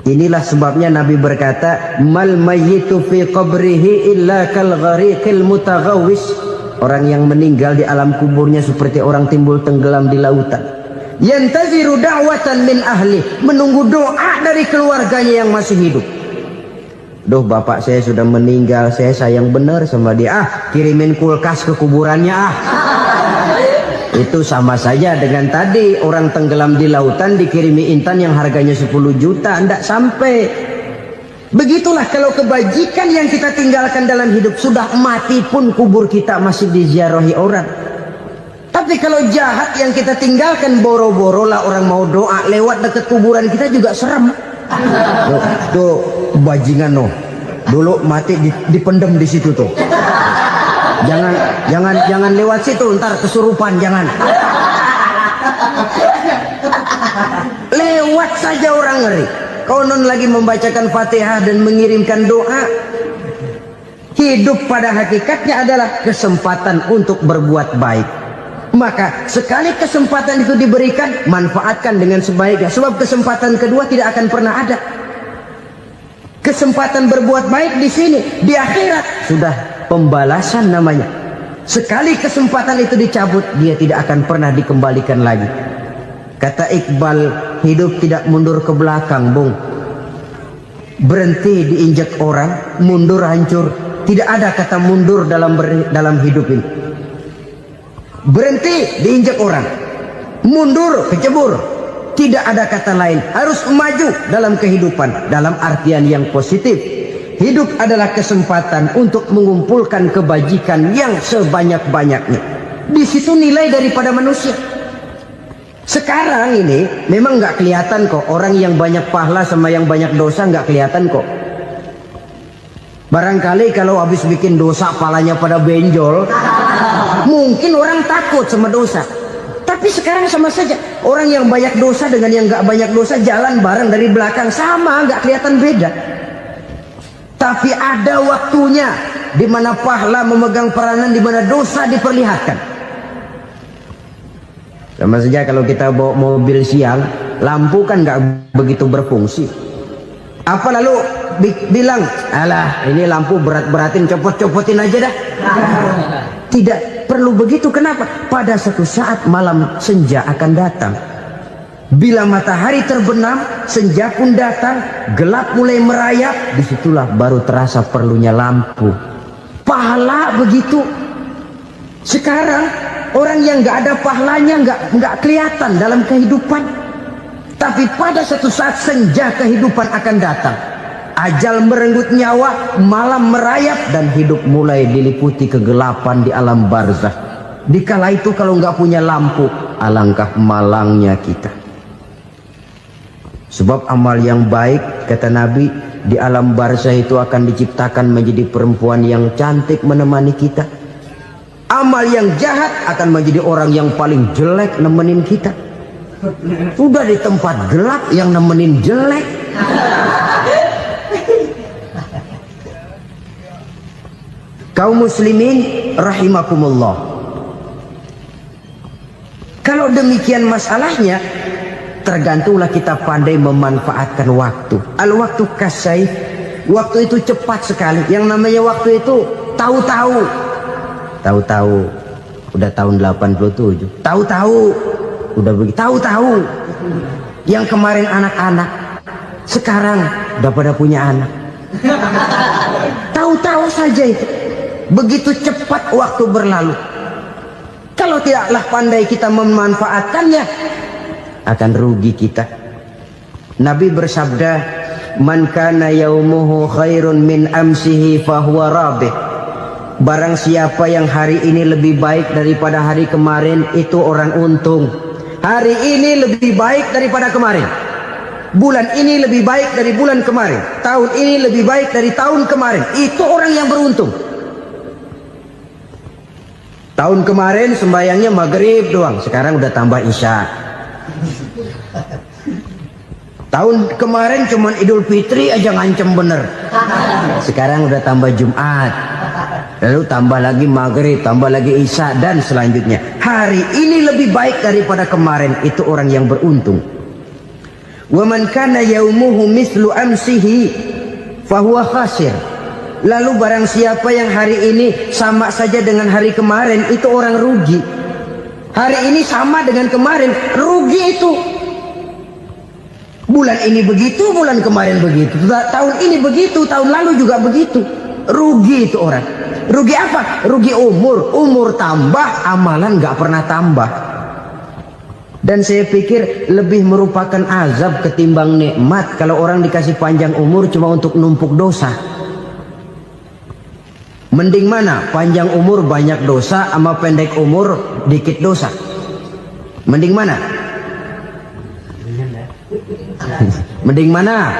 Inilah sebabnya Nabi berkata, mal mayyitu fi qabrihi illa kal ghariqil mutaghawwis. Orang yang meninggal di alam kuburnya seperti orang timbul tenggelam di lautan. Yantaziru da'watan min ahli, menunggu doa dari keluarganya yang masih hidup. Duh, bapak saya sudah meninggal, saya sayang benar sama dia. Kirimin kulkas ke kuburannya Itu sama saja dengan tadi orang tenggelam di lautan dikirimi intan yang harganya 10 juta, ndak sampai. Begitulah kalau kebajikan yang kita tinggalkan dalam hidup, sudah mati pun kubur kita masih diziarahi orang. Tapi kalau jahat yang kita tinggalkan, boro-boro lah orang mau doa lewat dekat kuburan kita juga serem. Tuh bajingan no, dulu mati dipendem di situ tuh. Jangan lewat situ, ntar kesurupan, jangan. Lewat saja orang ngeri. Konon lagi membacakan Fatihah dan mengirimkan doa. Hidup pada hakikatnya adalah kesempatan untuk berbuat baik. Maka sekali kesempatan itu diberikan, manfaatkan dengan sebaiknya. Sebab kesempatan kedua tidak akan pernah ada. Kesempatan berbuat baik di sini, di akhirat sudah pembalasan namanya. Sekali kesempatan itu dicabut, dia tidak akan pernah dikembalikan lagi. Kata Iqbal, hidup tidak mundur ke belakang, Bung. Berhenti diinjak orang, mundur hancur. Tidak ada kata mundur dalam hidup ini. Berhenti diinjak orang, mundur kecebur. Tidak ada kata lain, harus maju dalam kehidupan dalam artian yang positif. Hidup adalah kesempatan untuk mengumpulkan kebajikan yang sebanyak-banyaknya. Di situ nilai daripada manusia. Sekarang ini memang nggak kelihatan kok, orang yang banyak pahala sama yang banyak dosa nggak kelihatan kok. Barangkali kalau habis bikin dosa palanya pada benjol, mungkin orang takut sama dosa. Tapi sekarang sama saja, orang yang banyak dosa dengan yang nggak banyak dosa jalan bareng dari belakang, sama, nggak kelihatan beda. Tapi ada waktunya di mana pahala memegang peranan, di mana dosa diperlihatkan. Sama saja kalau kita bawa mobil siang, lampu kan nggak begitu berfungsi. Apa lalu bilang, alah ini lampu berat-beratin, copot-copotin aja dah. Tidak perlu begitu. Kenapa? Pada suatu saat malam senja akan datang. Bila matahari terbenam, senja pun datang, gelap mulai merayap, disitulah baru terasa perlunya lampu. Pahala begitu. Sekarang orang yang nggak ada pahalanya nggak kelihatan dalam kehidupan. Tapi pada suatu saat senja kehidupan akan datang. Ajal merenggut nyawa, malam merayap, dan hidup mulai diliputi kegelapan di alam barzah. Dikala itu kalau nggak punya lampu, alangkah malangnya kita. Sebab amal yang baik, kata Nabi, di alam barzah itu akan diciptakan menjadi perempuan yang cantik menemani kita. Amal yang jahat akan menjadi orang yang paling jelek nemenin kita. Sudah di tempat gelap yang nemenin jelek. Kaum muslimin rahimakumullah. Kalau demikian masalahnya, tergantunglah kita pandai memanfaatkan waktu. Al-waktu kasayf. Waktu itu cepat sekali. Yang namanya waktu itu tahu-tahu. Tahu-tahu. Udah tahun 87. Tahu-tahu. Udah begitu. Tahu-tahu. Yang kemarin anak-anak, sekarang udah pada punya anak. Tahu-tahu saja itu. Begitu cepat waktu berlalu. Kalau tidaklah pandai kita memanfaatkannya, akan rugi kita. Nabi bersabda, "Man kana yaumuhu khairun min amsihi fahuwa rabih." Barang siapa yang hari ini lebih baik daripada hari kemarin, itu orang untung. Hari ini lebih baik daripada kemarin. Bulan ini lebih baik dari bulan kemarin. Tahun ini lebih baik dari tahun kemarin. Itu orang yang beruntung. Tahun kemarin sembayangnya maghrib doang, sekarang udah tambah isya. Tahun kemarin cuman Idul Fitri aja ngancem bener, sekarang udah tambah Jumat, lalu tambah lagi maghrib, tambah lagi isya, dan selanjutnya. Hari ini lebih baik daripada kemarin, itu orang yang beruntung. Wa man kana yaumuhu mislu amsihi fahuwa khasir. Lalu barang siapa yang hari ini sama saja dengan hari kemarin, itu orang rugi. Hari ini sama dengan kemarin, rugi itu. Bulan ini begitu, bulan kemarin begitu, tahun ini begitu, tahun lalu juga begitu. Rugi itu orang. Rugi apa? Rugi umur. Umur tambah, amalan gak pernah tambah. Dan saya pikir lebih merupakan azab ketimbang nikmat kalau orang dikasih panjang umur cuma untuk numpuk dosa. Mending mana? Panjang umur banyak dosa sama pendek umur dikit dosa? Mending mana? Mending mana?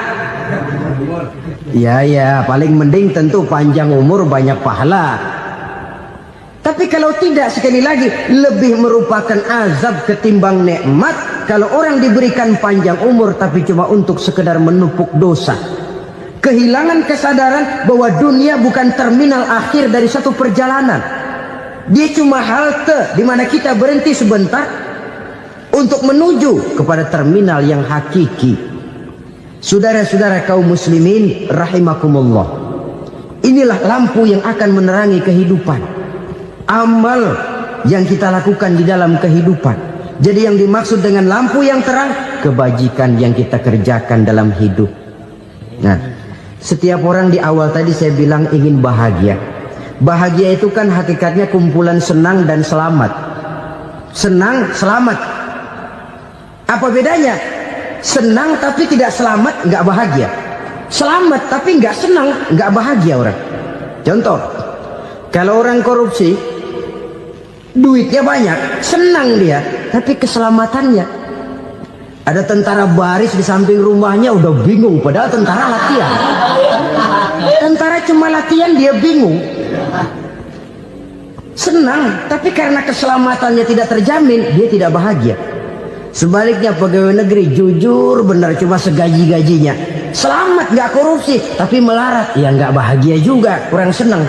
Ya, paling mending tentu panjang umur banyak pahala. Tapi kalau tidak, sekali lagi, lebih merupakan azab ketimbang nikmat kalau orang diberikan panjang umur tapi cuma untuk sekedar menumpuk dosa. Kehilangan kesadaran bahwa dunia bukan terminal akhir dari satu perjalanan. Dia cuma halte di mana kita berhenti sebentar untuk menuju kepada terminal yang hakiki. Saudara-saudara kaum muslimin rahimakumullah, inilah lampu yang akan menerangi kehidupan. Amal yang kita lakukan di dalam kehidupan. Jadi yang dimaksud dengan lampu yang terang, kebajikan yang kita kerjakan dalam hidup. Nah, setiap orang di awal tadi saya bilang ingin bahagia. Bahagia itu kan hakikatnya kumpulan senang dan selamat. Senang, selamat. Apa bedanya? Senang tapi tidak selamat, nggak bahagia. Selamat tapi nggak senang, nggak bahagia orang. Contoh, kalau orang korupsi, duitnya banyak, senang dia, tapi keselamatannya. Ada tentara baris di samping rumahnya udah bingung, padahal tentara latihan. Tentara cuma latihan, dia bingung. Senang, tapi karena keselamatannya tidak terjamin, dia tidak bahagia. Sebaliknya pegawai negeri jujur benar, cuma segaji-gajinya. Selamat, nggak korupsi, tapi melarat, ya nggak bahagia juga, kurang senang.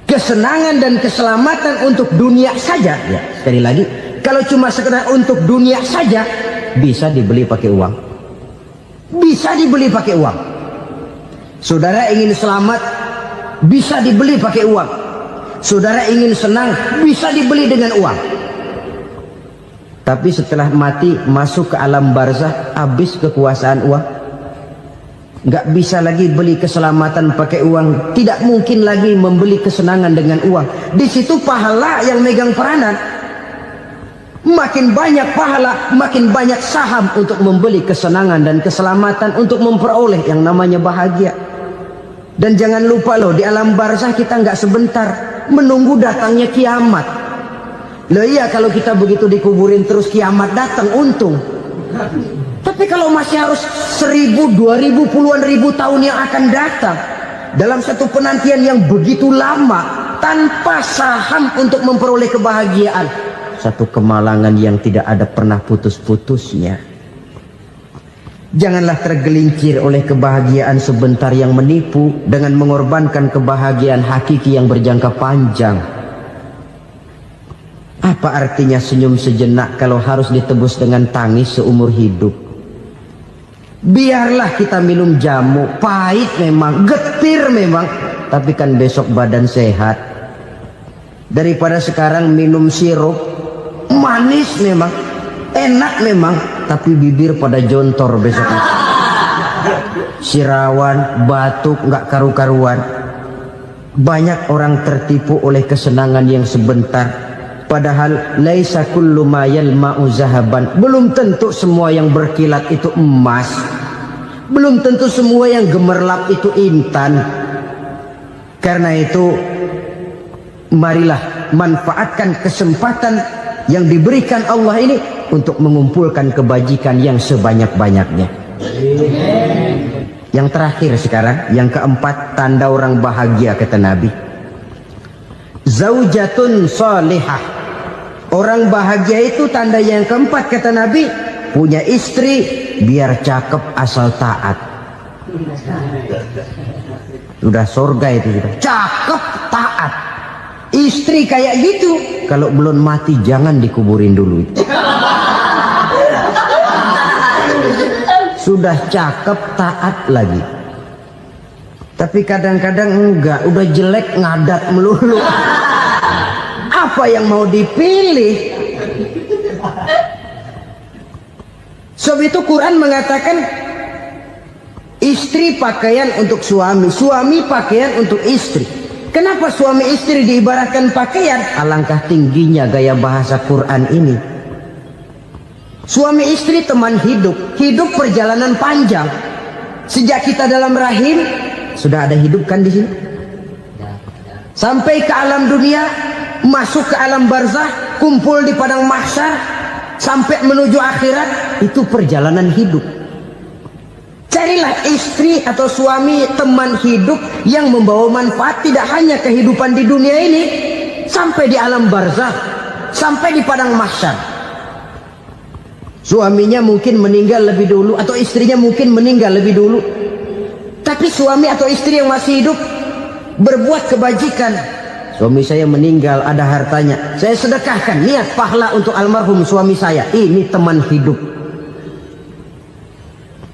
Kesenangan dan keselamatan untuk dunia saja, ya sekali lagi, kalau cuma sekedar untuk dunia saja, bisa dibeli pakai uang. Bisa dibeli pakai uang. Saudara ingin selamat, bisa dibeli pakai uang. Saudara ingin senang, bisa dibeli dengan uang. Tapi setelah mati, masuk ke alam barzah, habis kekuasaan uang. Nggak bisa lagi beli keselamatan pakai uang. Tidak mungkin lagi membeli kesenangan dengan uang. Di situ pahala yang megang peranan. Makin banyak pahala, makin banyak saham untuk membeli kesenangan dan keselamatan, untuk memperoleh yang namanya bahagia. Dan jangan lupa loh, di alam barzah kita nggak sebentar, menunggu datangnya kiamat. Loh iya, kalau kita begitu dikuburin terus kiamat datang, untung. Tapi kalau masih harus 1000, 2000, puluhan ribu tahun yang akan datang, dalam satu penantian yang begitu lama, tanpa saham untuk memperoleh kebahagiaan, satu kemalangan yang tidak ada pernah putus-putusnya. Janganlah tergelincir oleh kebahagiaan sebentar yang menipu dengan mengorbankan kebahagiaan hakiki yang berjangka panjang. Apa artinya senyum sejenak kalau harus ditebus dengan tangis seumur hidup? Biarlah kita minum jamu, pahit memang, getir memang, tapi kan besok badan sehat. Daripada sekarang minum sirup, manis memang, enak memang, tapi bibir pada jontor besok itu. Sirawan, batuk, nggak karu-karuan. Banyak orang tertipu oleh kesenangan yang sebentar. Padahal laisa kullu ma yalma'u zahaban. Belum tentu semua yang berkilat itu emas. Belum tentu semua yang gemerlap itu intan. Karena itu, marilah manfaatkan kesempatan yang diberikan Allah ini untuk mengumpulkan kebajikan yang sebanyak-banyaknya. Yang terakhir sekarang, yang keempat, tanda orang bahagia kata Nabi. Zaujatun salihah. Orang bahagia itu tanda yang keempat kata Nabi, punya istri biar cakep asal taat. Sudah surga itu sudah. Cakep taat. Istri kayak gitu, kalau belum mati jangan dikuburin dulu. Sudah cakep taat lagi. Tapi kadang-kadang enggak, udah jelek ngadat melulu. Apa yang mau dipilih? Sebab itu Quran mengatakan istri pakaian untuk suami, suami pakaian untuk istri. Kenapa suami istri diibaratkan pakaian? Alangkah tingginya gaya bahasa Quran ini. Suami istri teman hidup, hidup perjalanan panjang. Sejak kita dalam rahim sudah ada hidup kan di sini. Sampai ke alam dunia, masuk ke alam barzah, kumpul di padang mahsyar, sampai menuju akhirat, itu perjalanan hidup. Carilah istri atau suami teman hidup yang membawa manfaat tidak hanya kehidupan di dunia ini, sampai di alam barzah, sampai di padang mahsyar. Suaminya mungkin meninggal lebih dulu atau istrinya mungkin meninggal lebih dulu. Tapi suami atau istri yang masih hidup berbuat kebajikan. Suami saya meninggal, ada hartanya, saya sedekahkan, niat pahala untuk almarhum suami saya. Ini teman hidup.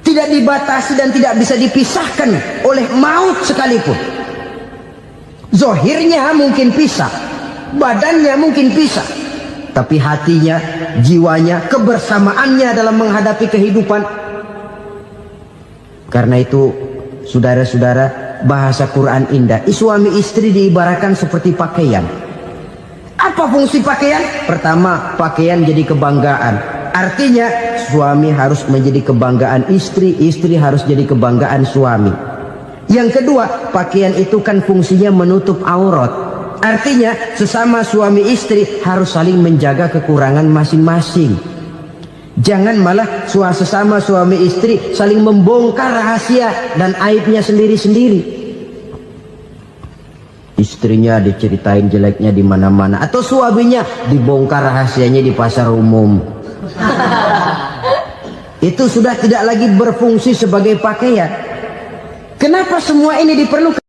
Tidak dibatasi dan tidak bisa dipisahkan oleh maut sekalipun. Zohirnya mungkin pisah, badannya mungkin pisah, tapi hatinya, jiwanya, kebersamaannya dalam menghadapi kehidupan. Karena itu, saudara-saudara, bahasa Quran indah. Suami istri diibaratkan seperti pakaian. Apa fungsi pakaian? Pertama, pakaian jadi kebanggaan. Artinya suami harus menjadi kebanggaan istri, istri harus jadi kebanggaan suami. Yang kedua, pakaian itu kan fungsinya menutup aurat. Artinya sesama suami istri harus saling menjaga kekurangan masing-masing. Jangan malah sesama suami istri saling membongkar rahasia dan aibnya sendiri-sendiri. Istrinya diceritain jeleknya di mana-mana, atau suaminya dibongkar rahasianya di pasar umum. Itu sudah tidak lagi berfungsi sebagai pakaian. Kenapa semua ini diperlukan?